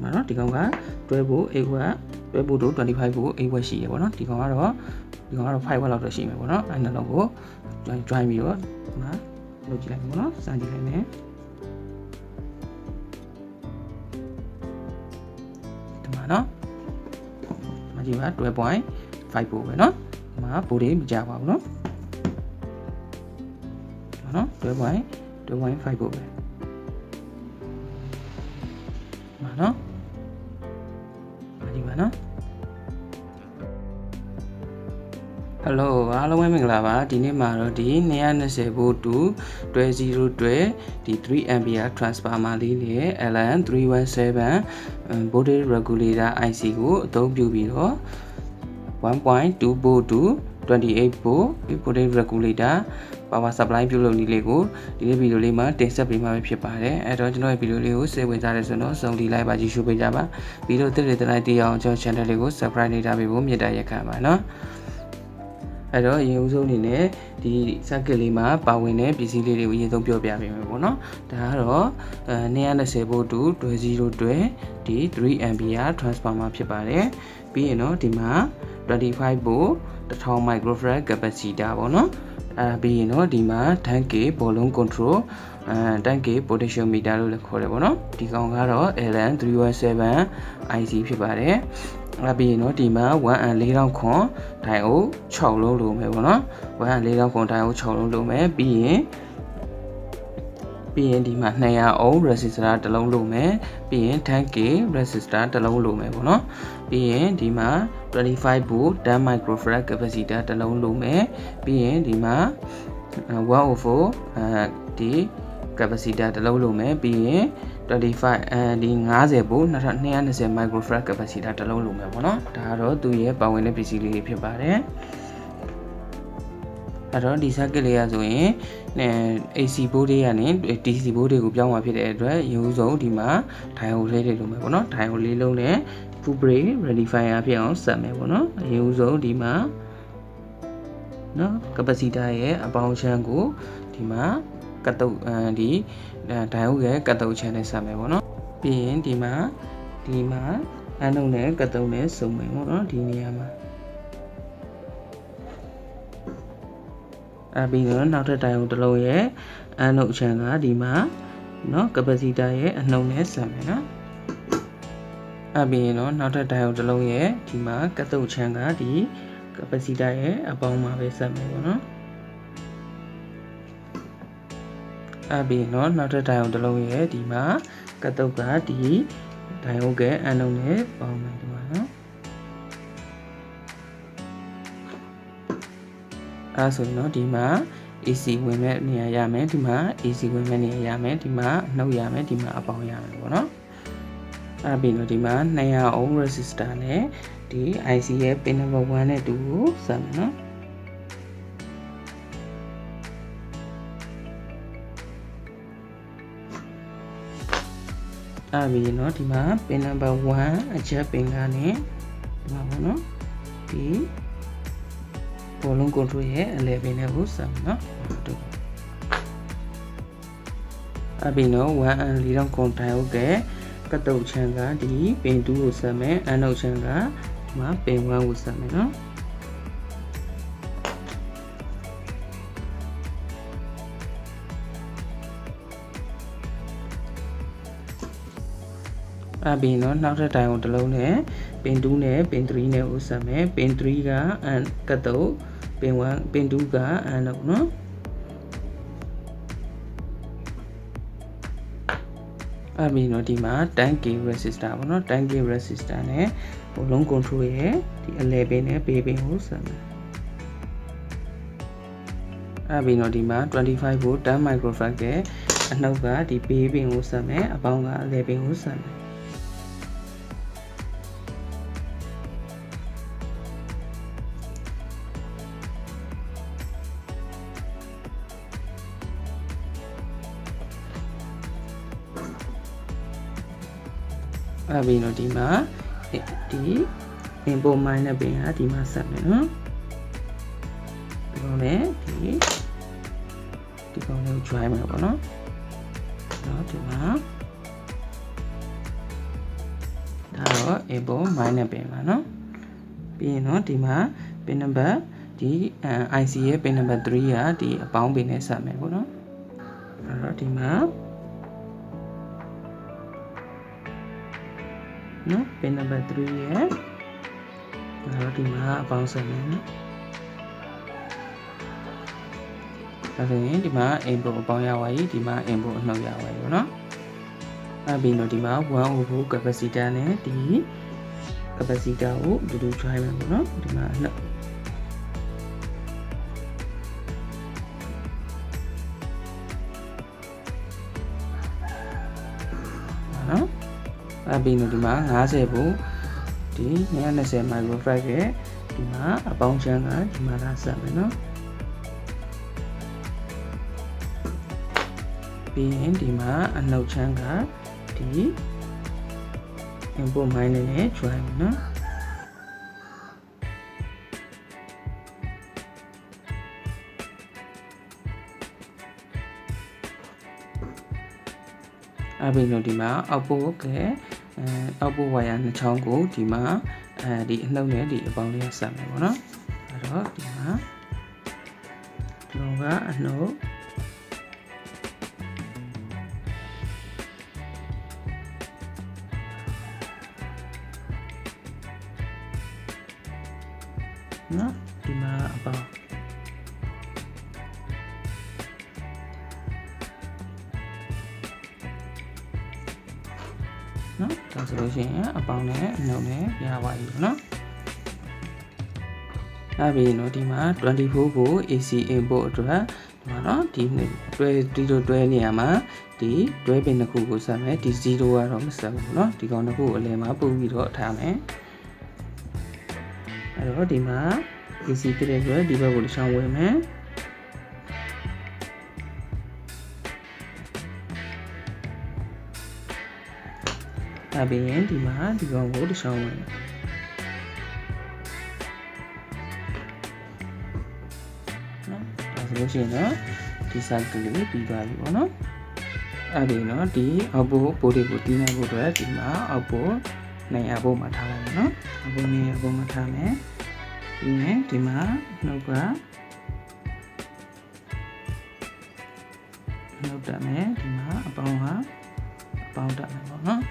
မှာနော်ဒီကောင်ကတွဲဖို့8ဝက်တွဲဖို့တို့25ကို8ဝက်ရှိရပေါ့နော်ဒီကောင်ကတော့5ဝက်လောက်တော့ရှိမယ်ပေါ့နော်အဲ့နှလုံးကို join ပြီးတော့ဒီမှာလုပ်ကြည့်လိုက်ပေါ့နော်စမ်းကြည့်လိုက်မယ်ဒီမှာနော်ဒီမှာကြည့်ပါ12.5ပို့ပဲနော်ဒီမှာပို့တွေမကြပါဘူးနော်ဒီမှာနော်12.5ပို့ပဲဒီမှာနော်ဒီမှာနော်Hello အားလုံးပဲမင်္ဂလာပါဒီနေ့မှာတော့ဒီ220 volt to 12 12ဒီ 3A transformer လေးနဲ့ LN317 voltage regulator IC ကိုအသုံးပြုပြီးတော့ 1.2 volt to 28 volt voltage regulator power supply ပြုလုပ်နည်းလေးကိုဒီနေ့ဗီဒီယိုလေးမှာတင်ဆက်ပေးမှာဖြစ်ပါတယ်အဲ့တော့ကျွန်တော်ရဲ့ဗီဒီယိုလေးကိုစိတ်ဝင်စားတဲ့ဆိုတော့စုံဒီလိုက်ပါကြည့်ရှုပေးကြပါဗီဒီယိုတစ်တွေတိုင်းသိအောင်ကျွန်တော် channel လေးကို subscribe နေကြပေးဖို့မြတ်တာရက်ခံပါနော်အဲ့တော့အရင်ဦးဆုံးအနေနဲ့ဒီ circuit လေးမှာပါဝင်တဲ့ပစ္စည်းလေးတွေကိုအရင်ဆုံးပြောပြပေးမယ်ပေါ့နော်ဒါကတော့220 volt to 12 12ဒီ 3A transformer ဖြစ်ပါတယ်ပြီးရင်တော့ဒီမှာ25 volt 1000 microfarad capacitor ပေါ့နော်ပြီးရင်တော့ဒီမှာ 10k volume control 10k potentiometer လို့လည်းခေါ်တယ်ပေါ့နော်ဒီကောင်ကတော့ LN317 IC ဖြစ်ပါတယ်ပြီးရင်တော့ဒီမှာ 14000 ခွန်ဒိုင်အို6လုံးလိုမယ်ပေါ့နော်14000ခွန်ဒိုင်အို6လုံးလိုမယ်ပြီးရင်ဒီမှာ200 ohm resistor တစ်လုံးလိုမယ်ပြီးရင် 10k resistor တစ်လုံးလိုမယ်ပေါ့နော်ပြီးရင်ဒီမှာ25 volt 10 microfarad capacitor တစ်လုံးလိုမယ်ပြီးရင်ဒီမှာ104ဒီ capacitor တစ်လုံးလိုမယ်ပြီးရင်25ဒီ50 volt 220 microfarad capacitor တစ်လုံးလိုမယ်ပေါ့နော်ဒါကတော့သူ့ရဲ့ပါဝင်တဲ့ပစ္စည်းလေးတွေဖြစ်ပါတယ်အဲ့တော့ဒီ circuit လေးရဆိုရင် AC board တွေကနေ DC board တွေကိုပြောင်းမှာဖြစ်တဲ့အတွက်ရိုးစုံဒီမှာ diode လေးတွေလိုမယ်ပေါ့နော် diode လေးလုံးနဲ့ full break rectifier ဖြစ်အောင်ဆက်မယ်ပေါ့နော်ရိုးစုံဒီမှာနော် capacitor ရဲ့အပေါင်းချမ်းကိုဒီမှာကတ်တုတ်ဒီ diode ရဲ့ကတ်တုတ်ချမ်းနဲ့ဆက်မယ်ပေါ့နော်ပြီးရင်ဒီမှာအန်ုံနဲ့ကတ်တုတ်နဲ့စုံမယ်ပေါ့နော်ဒီနေရာမှာပြီးတော့နောက်ထပ် diode တစ်လုံးရဲ့အန်ုံချမ်းကဒီမှာနော် capacitor ရဲ့အနှုံနဲ့ဆက်မယ်နော်ပြီးရင်တော့နောက်ထပ် diode တစ်လုံးရဲ့ဒီမှာကတ်တုတ်ချမ်းကဒီ capacitor ရဲ့အပေါင်းမှာပဲဆက်မယ်ပေါ့နော်ပြီးရင်တော့နောက်ထပ် diode တစ်လုံးရဲ့ဒီမှာကတ်တုတ်ကဒီ diode ရဲ့အနှုံနဲ့ပေါင်းမယ်ဒီမှာနော်ဆိုရင်တော့ဒီမှာ AC ဝင်မဲ့နေရာရမယ်ဒီမှာ AC ဝင်မဲ့နေရာရမယ်ဒီမှာအနှုတ်ရမယ်ဒီမှာအပေါင်းရမယ်ပေါ့နော်ပြီးတော့ဒီမှာ200 ohm resistor နဲ့ဒီ IC ရဲ့ pin number 1နဲ့2ကိုဆက်မယ်နော်ပြီးရင်တော့ဒီမှာ pin number 1အချက်ပင်ကနေဒီမှာပေါ့နော်ဒီ volume control ရဲ့အလဲပင်နဲ့ကိုဆက်မယ်နော်ပြီးတော့14000 ခွန်ဒိုင်အိုကကတ်တုတ်ချမ်းကဒီပင်2ကိုဆက်မယ်အနှုတ်ချမ်းကဒီမှာပင်1ကိုဆက်မယ်နော်ပြီးတော့နောက်ထပ် diode တစ်လုံးနဲ့ပင်2နဲ့ပင်3နဲ့ကိုဆက်မယ်ပင်3ကကတ်တုတ်ပင်1ပင်2ကအနှုတ်နော်ပြီးတော့ဒီမှာ 10k resistor ပေါ့နော် 10k resistor နဲ့ volume control ရဲ့ဒီအလဲပင်နဲ့ဘေးပင်ကိုဆက်မယ်ပြီးတော့ဒီမှာ25 volt 10 microfarad ရဲ့အနှုတ်ကဒီဘေးပင်ကိုဆက်မယ်အပေါင်းကအလဲပင်ကိုဆက်မယ်ပြီးတော့ဒီမှာဒီ input minus ပင်ကဒီမှာဆက်မယ်နော်ဒီကောင်နဲ့ဒီကောင်လေးကို join မယ်ပေါ့နော်ဒီမှာ တော့ input minus ပင်ပါနော်ပြီးရင်တော့ဒီမှာ pin number ဒီ IC ရဲ့ pin number 3ကဒီအပေါင်းပင်နဲ့ဆက်မယ်ပေါ့နော်အဲ့တော့ဒီမှာနော် pin number 3ရဲ့အဲ့တော့ဒီမှာအပေါင်းဆက်မယ်နော်ဒါဆိုရင်ဒီမှာ input အပေါင်းရပါပြီဒီမှာ input အနှုတ်ရပါပြီပေါ့နော်အဲ့ပြီးတော့ဒီမှာ1/4 capacitor နဲ့ဒီ capacitor ကိုအတူတူ try မယ်ပေါ့နော်ဒီမှာအနှုတ်နော်အဲ့ပြီးတော့ဒီမှာ50volt ဒီ220 microfarad ရဲ့ဒီမှာအပေါင်းချမ်းကဒီမှာလာဆက်မယ်နော်ပြီးရင်ဒီမှာအနှုတ်ချမ်းကဒီ input minus နဲ့ try မယ်နော်အဲ့ပြီးတော့ဒီမှာ output ကoutput wire နှစ်ချောင်းကိုဒီမှာဒီအနှုတ်နဲ့ဒီအပေါင်းလေးဆက်မယ်ပေါ့နော်အဲ့တော့ဒီမှာဒီကောင်ကအနှုတ်နော်ဒီမှာအပေါင်းနော်ဒါဆိုလို့ရှိရင်အပေါင်းနဲ့အနှုတ်နဲ့ရပါပြီနော်အဲ့ပြီးတော့ဒီမှာ24 volt AC input အတွက်ဒီမှာနော်ဒီတွဲနေရာမှာဒီတွဲပင်တစ်ခုကိုဆက်မယ်ဒီ0ကတော့မဆက်ဘူးနော်ဒီကောင်တစ်ခုကိုအလယ်မှာပို့ပြီးတော့ထားမယ်အဲ့တော့ဒီမှာ AC ပြတဲ့အတွက်ဒီဘက်ကိုတစ်ချောင်းဝင်မယ်အဲ့ပြီးရင်ဒီမှာဒီကောင်ကိုတစ်ချောင်းဝင်မယ်နော်ဒါဆိုလို့ရှိရင်တော့ဒီ cycle လေးပြီးသွားပြီပေါ့နော်အဲ့ဒီနော်ဒီ output ပို့တွေကိုတီးနိုင်ဖို့အတွက်ဒီမှာ output 200 volt မှာထားလိုက်မယ်နော် output 200 volt မှာထားမယ်ပြီးရင်ဒီမှာနှုတ်တက်မယ်ဒီမှာအပေါင်းတက်မယ်ပေါ့နော်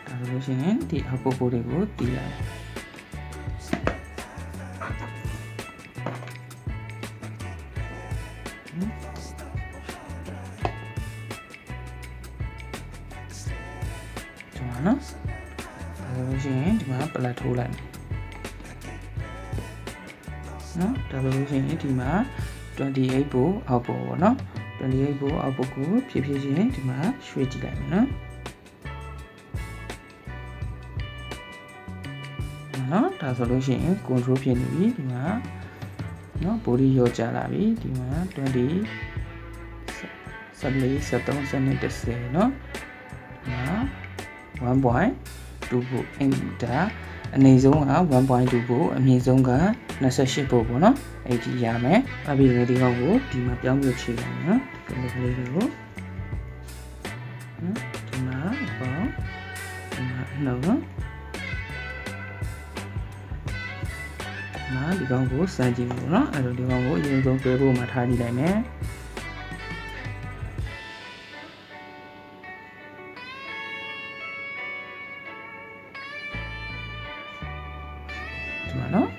ဒါဆိုလို့ရှိရင်ဒီ output ပို့တွေကိုတီးရတယ်နော်ဒါဆိုလို့ရှိရင်ဒီမှာပလက်ထိုးလိုက်နော်ဒါဆိုလို့ရှိရင်ဒီမှာ28 volt output ပေါ့နော်28 volt output ကိုဖြည်းဖြည်းချင်းဒီမှာရွှေ့ကြည့်လိုက်မယ်နော်ဒါဆိုလို့ရှိရင် control ဖြစ်နေပြီဒီမှာနော် body ရောကြလာပြီဒီမှာ20 14 73 10နော်ဒီမှာ1.2 volt enter အနေဆုံးက 1.2 volt အမြင့်ဆုံးက28 volt ပေါ့နော်အဲ့ဒီရမယ်အပြီးဒီကောင်ကိုဒီမှာပြောင်းပြချလိုက်နော်ဒီကလေးကိုနော်ဒီမှာပေါ့ဒီမှာနော်ဒီကောင်ကိုစမ်းကြည့်လို့နော်အဲ့တော့ဒီကောင်ကိုအရင်ဆုံးတွဲဖို့မှာထားကြည့်လိုက်မယ်ဒီမှာနော်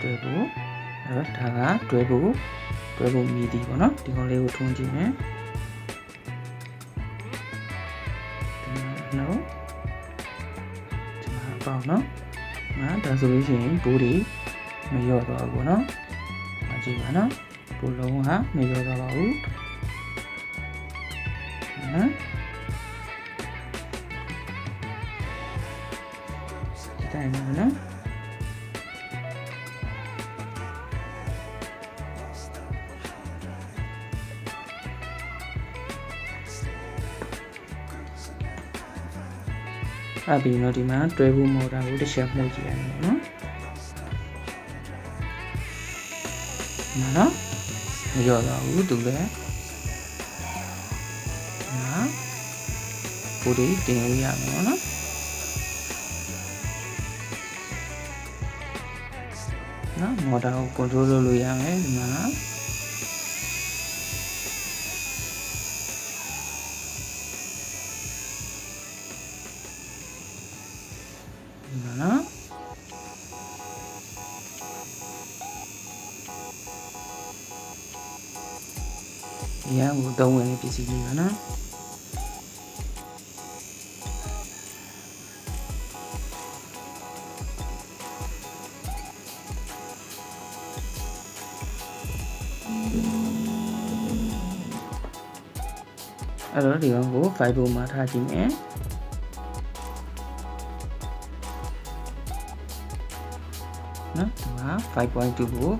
တွဲဖို့အဲ့တော့ဒါကတွဲဖို့မြည်ဒီပေါ့နော်ဒီကောင်လေးကိုထွန်းကြည့်မယ်ဒီမှာနော်ဒီမှာပေါ့နော်ဒါဆိုလို့ရှိရင်ဘိုးတွေမရော့တော့ဘူးเนาะမကြည့်ပါနော်ဘိုးလုံးကမရော့တော့ပါဘူးနော်ဒီတိုင်းပါနော်အပြီးတော့ဒီမှာတွဲဖို့မော်တာကိုတစ်ချက်မှုတ်ကြည့်ရအောင်နော်နော်မရောတော့ဘူးသူလည်းနော်ကိုဒီတင်လို့ရမယ်နော် နော်မော်တာကို control လုပ်လို့ရမယ်ဒီမှာနော်ရန်ကိုသုံးဝင်ပစ္စည်းကြီးပါနော်အဲ့တော့ဒီကောင်ကို5ပုံမှာထားကြည့်မယ်နော်ဒီမှာ 5.2 ကို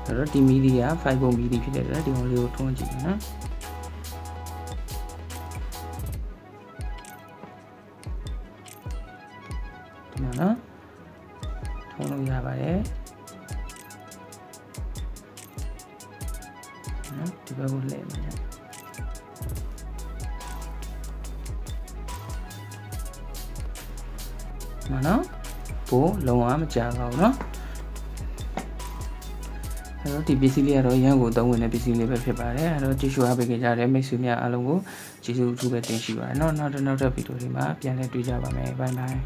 အဲ့တော့ဒီမီဒီက5ပုံမီဒီဖြစ်တဲ့အတွက်ဒီကောင်လေးကိုထွန်းကြည့်မယ်နော်ဒီမှာနော်ထွန်းလို့ရပါတယ်နော်ဒီဘက်ကိုလှည့်မယ်နော်ဘိုးလုံးဝမကြာပါဘူးเนาะအဲ့တော့ဒီပစ္စည်းလေးကတော့ရန်ကိုသုံးဝင်တဲ့ပစ္စည်းလေးပဲဖြစ်ပါတယ်အဲ့တော့ကြည့်ရှုအားပေးကြတဲ့မိတ်ဆွေများအားလုံးကိုကျေးဇူးအထူးပဲတင်ရှိပါတယ်เนาะနောက်တစ်ဗီဒီယိုတွေမှာပြန်လည်တွေ့ကြပါမယ်ဘိုင်ဘိုင်